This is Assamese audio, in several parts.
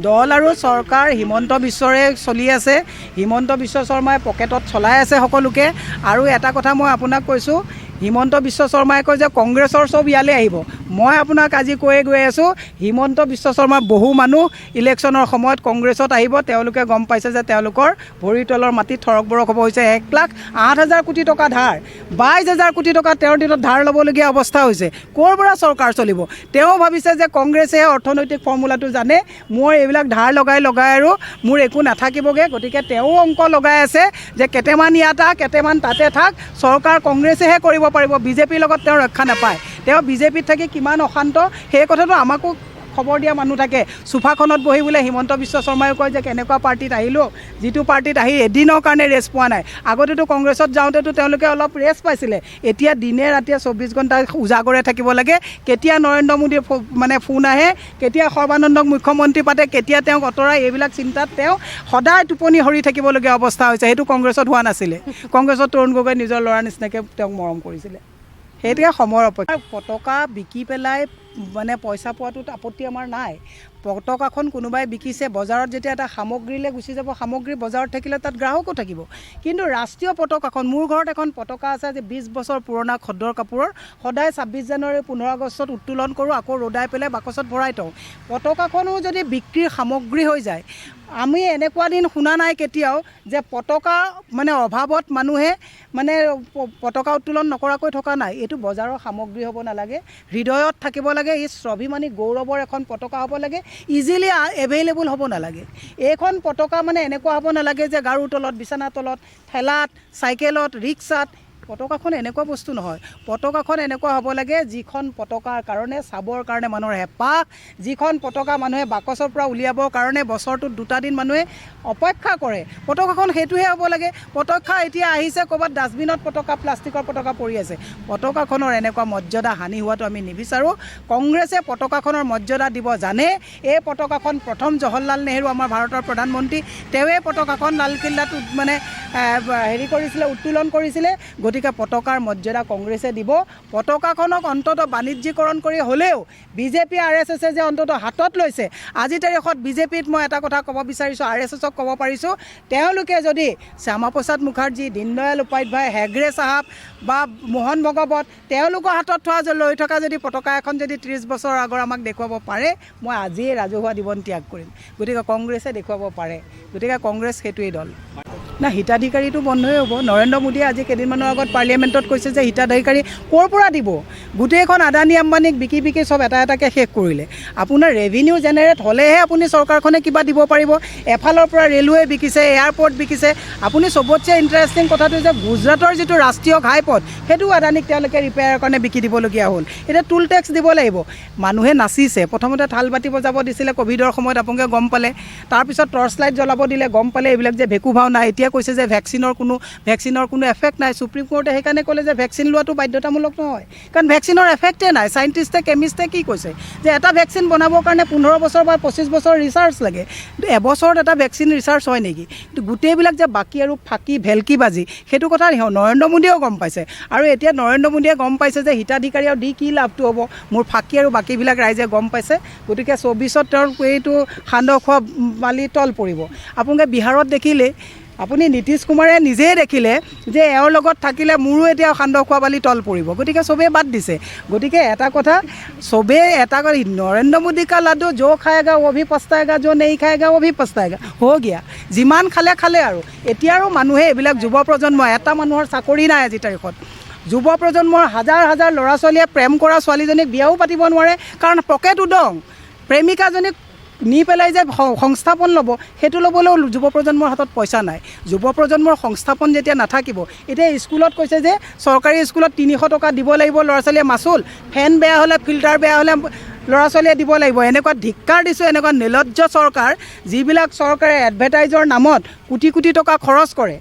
দল আৰু চৰকাৰ হিমন্ত বিশ্বৰে চলি আছে। হিমন্ত বিশ্ব শৰ্মাই পকেটত চলাই আছে সকলোকে। আৰু এটা কথা মই আপোনাক কৈছোঁ, হিমন্ত বিশ্ব শৰ্মাই কয় যে কংগ্ৰেছৰ চব ইয়ালৈ আহিব। মই আপোনাক আজি কৈয়ে গৈ আছোঁ, হিমন্ত বিশ্ব শৰ্মাৰ বহু মানুহ ইলেকশ্যনৰ সময়ত কংগ্ৰেছত আহিব। তেওঁলোকে গম পাইছে যে তেওঁলোকৰ ভৰিৰ তলৰ মাটিত থৰক বৰক হ'ব হৈছে। 1,08,000 কোটি টকা ধাৰ, 22,000 কোটি টকা তেওঁৰ দিনত ধাৰ ল'বলগীয়া অৱস্থা হৈছে। ক'ৰ পৰা চৰকাৰ চলিব? তেওঁ ভাবিছে যে কংগ্ৰেছে অৰ্থনৈতিক ফৰ্মুলাটো জানে, মই এইবিলাক ধাৰ লগাই আৰু মোৰ একো নাথাকিবগৈ। গতিকে তেওঁ অংক লগাই আছে যে কেইটামান ইয়াত কেইটামান তাতে থাক, চৰকাৰ কংগ্ৰেছেহে কৰিব পাৰিব, বিজেপিৰ লগত তেওঁ ৰক্ষা নাপায়। তেওঁ বিজেপিত থাকি কিমান অশান্ত সেই কথাটো আমাকো খবৰ দিয়া মানুহ থাকে। চোফাখনত বহি বোলে হিমন্ত বিশ্ব শৰ্মাই কয় যে কেনেকুৱা পাৰ্টিত আহিলোঁ, যিটো পাৰ্টিত আহি এদিনৰ কাৰণে ৰেষ্ট পোৱা নাই। আগতেতো কংগ্ৰেছত যাওঁতেতো তেওঁলোকে অলপ ৰেষ্ট পাইছিলে, এতিয়া দিনে ৰাতিয়ে 24 ঘণ্টা উজাগৰে থাকিব লাগে। কেতিয়া নৰেন্দ্ৰ মোদীৰ ফোন আহে, কেতিয়া সৰ্বানন্দক মুখ্যমন্ত্ৰী পাতে, কেতিয়া তেওঁক অঁতৰাই, এইবিলাক চিন্তাত তেওঁ সদায় টোপনি সৰি থাকিবলগীয়া অৱস্থা হৈছে। সেইটো কংগ্ৰেছত হোৱা নাছিলে। কংগ্ৰেছত তৰুণ গগৈ নিজৰ ল'ৰাৰ নিচিনাকৈ তেওঁক মৰম কৰিছিলে। সেইটোকে সময়ৰ অপেক্ষা। পতাকা বিকি পেলাই পইচা পোৱাটোত আপত্তি আমাৰ নাই। পতাকাখন কোনোবাই বিকিছে, বজাৰত যেতিয়া এটা সামগ্ৰীলৈ গুচি যাব, সামগ্ৰী বজাৰত থাকিলে তাত গ্ৰাহকো থাকিব। কিন্তু ৰাষ্ট্ৰীয় পতাকাখন, মোৰ ঘৰত এখন পতাকা আছে যে 20 বছৰ পুৰণা খদ্দৰ কাপোৰৰ, সদায় 26 জানুৱাৰী 15 আগষ্টত উত্তোলন কৰোঁ, আকৌ ৰ'দাই পেলাই বাকচত ভৰাই থওঁ। পতাকাখনো যদি বিক্ৰীৰ সামগ্ৰী হৈ যায়, আমি এনেকুৱা দিন শুনা নাই কেতিয়াও যে পতাকা অভাৱত মানুহে পতাকা উত্তোলন নকৰাকৈ থকা নাই। এইটো বজাৰৰ সামগ্ৰী হ'ব নালাগে, হৃদয়ত থাকিব লাগে। ই স্বাভিমানী গৌৰৱৰ এখন পতাকা হ'ব লাগে, ইজিলি এভেইলেবল হ'ব নালাগে। এইখন পতাকা এনেকুৱা হ'ব নালাগে যে গাৰুৰ তলত, বিচনাৰ তলত, ঠেলাত, চাইকেলত, ৰিক্সাত। পতাকাখন এনেকুৱা বস্তু নহয়। পতাকাখন এনেকুৱা হ'ব লাগে যিখন পতাকাৰ কাৰণে, চাবৰ কাৰণে মানুহৰ হেঁপাহ, যিখন পতাকা মানুহে বাকচৰ পৰা উলিয়াবৰ কাৰণে বছৰটোত 2টা দিন মানুহে অপেক্ষা কৰে। পতাকাখন সেইটোহে হ'ব লাগে। পতাকা এতিয়া আহিছে ক'ৰবাত ডাষ্টবিনত, পতাকা প্লাষ্টিকৰ পতাকা পৰি আছে। পতাকাখনৰ এনেকুৱা মৰ্যাদা হানি হোৱাটো আমি নিবিচাৰোঁ। কংগ্ৰেছে পতাকাখনৰ মৰ্যাদা দিব জানে। এই পতাকাখন প্ৰথম জৱাহৰলাল নেহৰু, আমাৰ ভাৰতৰ প্ৰধানমন্ত্ৰী, তেওঁৱে পতাকাখন লালকিল্লাত কৰিছিলে, উত্তোলন কৰিছিলে। গতিকে পতাকাৰ মৰ্যাদা কংগ্ৰেছে দিব। পতাকাখনক অন্ততঃ বাণিজ্যিকৰণ কৰি হ'লেও বিজেপি RSSে যে অন্ততঃ হাতত লৈছে। আজিৰ তাৰিখত বিজেপিত মই এটা কথা ক'ব বিচাৰিছোঁ, RSSক ক'ব পাৰিছোঁ, তেওঁলোকে যদি শ্যামা প্ৰসাদ মুখাৰ্জী, দীনদয়াল উপাধ্যায়, হেগড়ে চাহাব বা মোহন ভগৱত, তেওঁলোকৰ হাতত লৈ থকা যদি পতাকা এখন যদি 30 বছৰৰ আগৰ আমাক দেখুৱাব পাৰে, মই আজিয়ে ৰাজহুৱা জীৱন ত্যাগ কৰিম। গতিকে কংগ্ৰেছে দেখুৱাব পাৰে। গতিকে কংগ্ৰেছ সেইটোৱেই দল না। হিতাধিকাৰীটো বন্ধই হ'ব। নৰেন্দ্ৰ মোদীয়ে আজি কেইদিনমানৰ আগত পাৰ্লিয়ামেণ্টত কৈছে যে হিতাধিকাৰী ক'ৰ পৰা দিব? গোটেইখন আদানী আম্বানীক বিকি চব এটা এটাকৈ শেষ কৰিলে। আপোনাৰ ৰেভিনিউ জেনেৰেট হ'লেহে আপুনি চৰকাৰখনে কিবা দিব পাৰিব। এফালৰ পৰা ৰেলৱে বিকিছে, এয়াৰপৰ্ট বিকিছে। আপুনি চবতছে ইণ্টাৰেষ্টিং কথাটো যে গুজৰাটৰ যিটো ৰাষ্ট্ৰীয় ঘাইপথ, সেইটো আদানীক তেওঁলোকে ৰিপেয়াৰৰ কাৰণে বিকি দিবলগীয়া হ'ল। এতিয়া টুল টেক্স দিব লাগিব। মানুহে নাচিছে। প্ৰথমতে থাল বাতি বজাব দিছিলে ক'ভিডৰ সময়ত, আপোনালোকে গম পালে। তাৰপিছত টৰ্চ লাইট জ্বলাব দিলে, গম পালে এইবিলাক যে ভেকু ভাও নাই। এতিয়া কৈছে যে ভেকচিনৰ কোনো এফেক্ট নাই। সুপ্ৰিম কোৰ্টে সেইকাৰণে ক'লে যে ভেকচিন লোৱাটো বাধ্যতামূলক নহয়, কাৰণ ভেকচিনৰ এফেক্টে নাই। চাইণ্টিষ্টে, কেমিষ্টে কি কৈছে যে এটা ভেকচিন বনাবৰ কাৰণে 15 বছৰ বা 25 বছৰ ৰিচাৰ্চ লাগে। কিন্তু এবছৰত এটা ভেকচিন ৰিচাৰ্চ হয় নেকি? কিন্তু গোটেইবিলাক যে বাকী আৰু ফাঁকি ভেলকিবাজি, সেইটো কথা নৰেন্দ্ৰ মোদীয়েও গম পাইছে। আৰু এতিয়া নৰেন্দ্ৰ মোদীয়ে গম পাইছে যে হিতাধিকাৰী আৰু দি কি লাভটো হ'ব, মোৰ ফাঁকি আৰু বাকীবিলাক ৰাইজে গম পাইছে। গতিকে 24ত তেওঁৰ এইটো সান্দহ খোৱা বালি তল পৰিব। আপোনালোকে বিহাৰত দেখিলে, আপুনি নীতিশ কুমাৰে নিজেই দেখিলে যে এওঁৰ লগত থাকিলে মোৰো এতিয়া সান্দহ খোৱা বালি তল পৰিব। গতিকে চবেই বাদ দিছে। গতিকে এটা কথা, চবেই এটা কথা, নৰেন্দ্ৰ মোদী কা লাডু যো খায়েগা वो भी पछताएगा, जो नहीं खाएगा वो भी पछताएगा। हो गया। যিমান খালে আৰু। এতিয়া আৰু মানুহে এইবিলাক যুৱ প্ৰজন্ম, এটা মানুহৰ চাকৰি নাই আজিৰ তাৰিখত। যুৱ প্ৰজন্মৰ হাজাৰ হাজাৰ ল'ৰা ছোৱালীয়ে প্ৰেম কৰা ছোৱালীজনীক বিয়াও পাতিব নোৱাৰে, কাৰণ পকেট উদং। প্ৰেমিকাজনীক নি পেলাই যে সংস্থাপন ল'ব, সেইটো ল'বলৈও যুৱ প্ৰজন্মৰ হাতত পইচা নাই। যুৱ প্ৰজন্মৰ সংস্থাপন যেতিয়া নাথাকিব, এতিয়া স্কুলত কৈছে যে চৰকাৰী স্কুলত 300 টকা দিব লাগিব ল'ৰা ছোৱালীয়ে মাচুল, ফেন বেয়া হ'লে, ফিল্টাৰ বেয়া হ'লে ল'ৰা ছোৱালীয়ে দিব লাগিব। এনেকুৱা ধিক্কাৰ দিছোঁ, এনেকুৱা নিৰ্লজ্জ চৰকাৰ, যিবিলাক চৰকাৰে এডভাৰটাইজৰ নামত কোটি কোটি টকা খৰচ কৰে,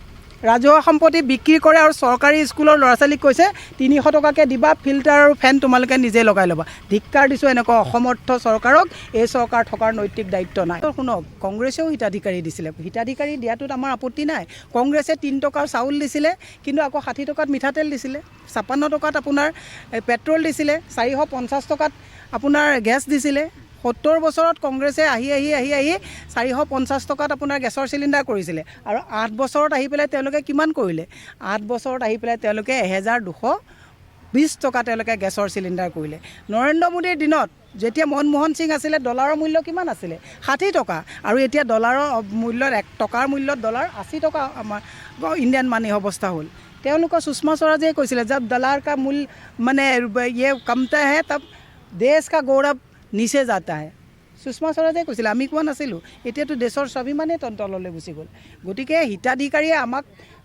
ৰাজহুৱা সম্পত্তি বিক্ৰী কৰে, আৰু চৰকাৰী স্কুলৰ ল'ৰা ছোৱালীক কৈছে 300 টকাকৈ দিবা, ফিল্টাৰ আৰু ফেন তোমালোকে নিজে লগাই ল'বা। ধিক্কাৰ দিছোঁ এনেকুৱা অসমৰ্থ চৰকাৰক। এই চৰকাৰ থকাৰ নৈতিক দায়িত্ব নাই। শুনক, কংগ্ৰেছেও হিতাধিকাৰী দিছিলে। হিতাধিকাৰী দিয়াটোত আমাৰ আপত্তি নাই। কংগ্ৰেছে 3 টকাৰ চাউল দিছিলে, কিন্তু আকৌ 60 টকাত মিঠাতেল দিছিলে, 56 টকাত আপোনাৰ পেট্ৰল দিছিলে, 450 টকাত আপোনাৰ গেছ দিছিলে, 70 বছৰত কংগ্ৰেছে আহি 450 টকাত আপোনাৰ গেছৰ চিলিণ্ডাৰ কৰিছিলে আৰু 8 বছৰত আহি পেলাই তেওঁলোকে কিমান কৰিলে 8 বছৰত আহি পেলাই তেওঁলোকে 1220 টকা তেওঁলোকে গেছৰ চিলিণ্ডাৰ কৰিলে নৰেন্দ্ৰ মোদীৰ দিনত যেতিয়া মনমোহন সিং আছিলে ডলাৰৰ মূল্য কিমান আছিলে 60 টকা আৰু এতিয়া ডলাৰৰ মূল্যত 1 টকাৰ মূল্যত ডলাৰ 80 টকা আমাৰ ইণ্ডিয়ান মানি অৱস্থা হ'ল তেওঁলোকৰ সুষমা স্বৰাজে কৈছিলে জব ডলাৰ কা মূল্য মানে ये कमता है तब देश का गौरव नीचे जाता है সুষমা স্বৰাজে কৈছিলে আমি কোৱা নাছিলোঁ এতিয়াতো দেশৰ স্বাভিমানেই তললৈ গুচি গ'ল গতিকে হিতাধিকাৰীয়ে আমাক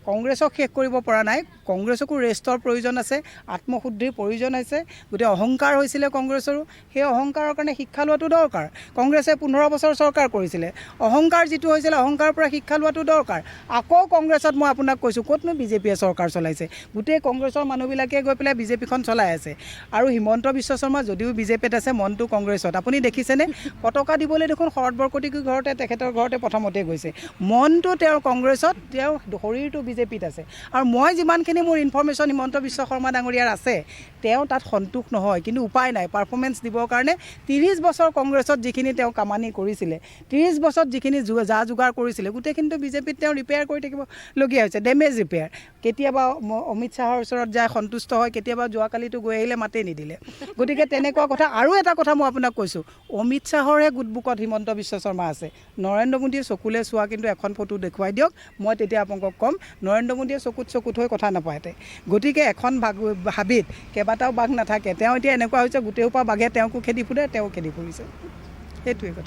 কংগ্ৰেছক শেষ কৰিব পৰা নাই কংগ্ৰেছকো ৰেষ্টৰ প্ৰয়োজন আছে আত্মশুদ্ধিৰ প্ৰয়োজন আছে গতিকে অহংকাৰ হৈছিলে কংগ্ৰেছৰো সেই অহংকাৰৰ কাৰণে শিক্ষা লোৱাটো দৰকাৰ কংগ্ৰেছে 15 বছৰ চৰকাৰ কৰিছিলে অহংকাৰ যিটো হৈছিলে অহংকাৰৰ পৰা শিক্ষা লোৱাটো দৰকাৰ আকৌ কংগ্ৰেছত মই আপোনাক কৈছোঁ ক'তনো বিজেপিয়ে চৰকাৰ চলাইছে গোটেই কংগ্ৰেছৰ মানুহবিলাকে গৈ পেলাই বিজেপিখন চলাই আছে আৰু হিমন্ত বিশ্ব শৰ্মা যদিও বিজেপিত আছে মনটো কংগ্ৰেছত আপুনি দেখিছেনে পতাকা দিবলৈ দেখোন শৰৎ বৰকটকীৰ ঘৰতে তেখেতৰ ঘৰতে প্ৰথমতে গৈছে মনটো তেওঁৰ কংগ্ৰেছত তেওঁৰ শৰীৰটো বিজেপিত আছে আৰু মই যিমানখিনি মোৰ ইনফৰমেশ্যন হিমন্ত বিশ্ব শৰ্মা ডাঙৰীয়াৰ আছে তেওঁ তাত সন্তুষ্ট নহয় কিন্তু উপায় নাই পাৰফৰ্মেঞ্চ দিবৰ কাৰণে 30 বছৰ কংগ্ৰেছত যিখিনি তেওঁ কামানি কৰিছিলে 30 বছৰত যিখিনি যা যোগাৰ কৰিছিলে গোটেইখিনিতো বিজেপিত তেওঁ ৰিপেয়াৰ কৰি থাকিবলগীয়া হৈছে ডেমেজ ৰিপেয়াৰ কেতিয়াবা অমিত শ্বাহৰ ওচৰত যায় সন্তুষ্ট হয় কেতিয়াবা যোৱাকালিতো গৈ আহিলে মাতেই নিদিলে গতিকে তেনেকুৱা কথা আৰু এটা কথা মই আপোনাক কৈছোঁ অমিত শ্বাহৰহে গুডবুকত হিমন্ত বিশ্ব শৰ্মা আছে নৰেন্দ্ৰ মোদীয়ে চকুলে চোৱা কিন্তু এখন ফটো দেখুৱাই দিয়ক মই তেতিয়া আপোনাক ক'ম নৰেন্দ্ৰ মোদীয়ে চকুত হৈ কথা নাপায় গতিকে এখন হাবিত কেইবাটাও বাঘ নাথাকে তেওঁ এতিয়া এনেকুৱা হৈছে গোটেইসোপা বাঘে তেওঁকো খেদি ফুৰে তেওঁ খেদি ফুৰিছে সেইটোৱে কথা